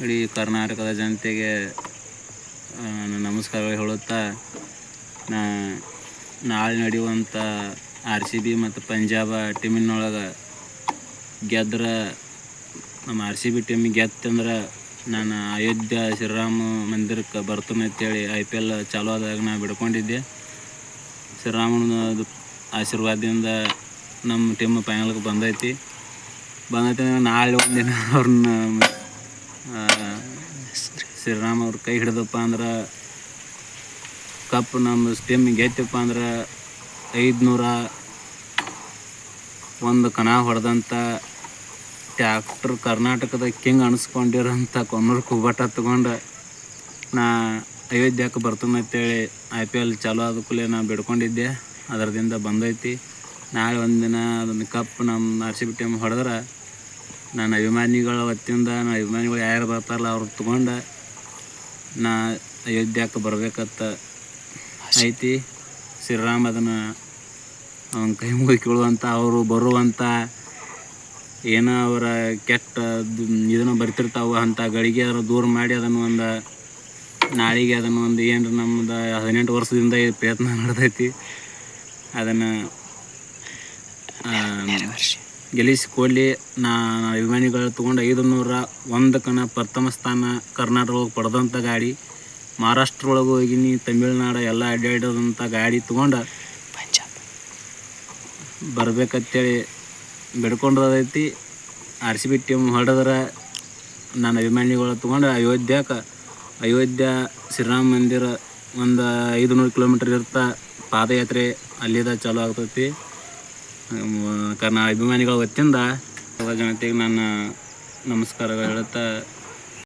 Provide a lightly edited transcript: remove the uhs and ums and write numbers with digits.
ಇಡೀ ಕರ್ನಾಟಕದ ಜನತೆಗೆ ನಮಸ್ಕಾರಗಳು ಹೇಳುತ್ತಾ, ನಾಳೆ ನಡೆಯುವಂಥ RCB ಮತ್ತು ಪಂಜಾಬ ಟೀಮಿನೊಳಗೆ ಗೆದ್ರೆ, ನಮ್ಮ RCB ಟೀಮಿಗೆ ಗೆತ್ತಂದ್ರೆ ನಾನು ಅಯೋಧ್ಯ ಶ್ರೀರಾಮ ಮಂದಿರಕ್ಕೆ ಬರ್ತೀನಿ ಅಂತೇಳಿ IPL ಚಾಲೂ ಆದಾಗ ನಾನು ಬಿಡ್ಕೊಂಡಿದ್ದೆ. ಶ್ರೀರಾಮನ ಆಶೀರ್ವಾದದಿಂದ ನಮ್ಮ ಟೀಮ್ ಫೈನಲ್ಗೆ ಬಂದೈತಿ. ನಾಳೆ ಒಂದಿನ ಅವ್ರನ್ನ ಶ್ರೀರಾಮ್ ಅವ್ರ ಕೈ ಹಿಡಿದಪ್ಪ ಅಂದ್ರೆ ಕಪ್ ನಮ್ಮ ಟೀಮಿಗೆ ಗೆದ್ದಪ್ಪ ಅಂದ್ರೆ 501 ಕಣ ಹೊಡೆದಂಥ ಟ್ಯಾಕ್ಟ್ರ್ ಕರ್ನಾಟಕದ ಕಿಂಗ್ ಅನಿಸ್ಕೊಂಡಿರೋಂಥ ಕೊನ್ನೂರು ಕುಬ್ಬಟ ತಗೊಂಡು ಅಯೋಧ್ಯಕ್ಕೆ ಬರ್ತೀನಿ ಅಂತೇಳಿ IPL ಚಾಲೂ ಆದ ಕೂಡಲೇ ನಾನು ಬಿಡ್ಕೊಂಡಿದ್ದೆ. ಅದರದಿಂದ ಬಂದೈತಿ. ನಾಳೆ ಒಂದಿನ ಅದನ್ನು ಕಪ್ ನಮ್ಮ RCB ಟೀಮ್ ಹೊಡೆದ್ರೆ ನಾನು ಅಭಿಮಾನಿಗಳ ವತಿಯಿಂದ ಅಭಿಮಾನಿಗಳು ಯಾರು ಬರ್ತಾರಲ್ಲ ಅವ್ರು ತೊಗೊಂಡು ಅಯೋಧ್ಯಕ್ಕೆ ಬರ್ಬೇಕಂತ ಐತಿ. ಶ್ರೀರಾಮ್ ಅದನ್ನು ಅವನ ಕೈ ಮುಗಿಕೊಳ್ಳುವಂಥ, ಅವರು ಬರುವಂಥ ಏನೋ ಅವರ ಕೆಟ್ಟ ಇದನ್ನು ಬರ್ತಿರ್ತಾವೆ ಅಂಥ ಗಳಿಗೆ ಅದನ್ನು ದೂರ ಮಾಡಿ ಅದನ್ನು ನಾಳೆಗೆ ಅದನ್ನು ಏನು ನಮ್ಮದು 18 ವರ್ಷದಿಂದ ಈ ಪ್ರಯತ್ನ ನಡೆದೈತಿ. ಅದನ್ನು ಗೆಲ್ಲಿಸಿಕೊಳ್ಳಿ. ಅಭಿಮಾನಿಗಳು ತೊಗೊಂಡು 501 ಪ್ರಥಮ ಸ್ಥಾನ ಕರ್ನಾಟಕ ಪಡೆದಂಥ ಗಾಡಿ, ಮಹಾರಾಷ್ಟ್ರ ಒಳಗೆ ಹೋಗಿನಿ, ತಮಿಳ್ನಾಡು ಎಲ್ಲ ಅಡ್ಡಾಡೋದಂಥ ಗಾಡಿ ತೊಗೊಂಡು ಬರ್ಬೇಕಂತೇಳಿ ಬಿಡ್ಕೊಂಡದೈತಿ. RCB ಟೀಮ್ ಹೊಡೆದ್ರೆ ನಾನು ಅಭಿಮಾನಿಗಳು ತೊಗೊಂಡು ಅಯೋಧ್ಯ ಶ್ರೀರಾಮ ಮಂದಿರ 500 ಕಿಲೋಮೀಟ್ರ್ ಇರ್ತಾ ಪಾದಯಾತ್ರೆ ಅಲ್ಲಿಂದ ಚಾಲೂ ಆಗ್ತೈತಿ. ಅಭಿಮಾನಿಗಳ ವತಿಯಿಂದ ಜನತೆಗೆ ನಾನು ನಮಸ್ಕಾರಗಳು ಹೇಳುತ್ತಾ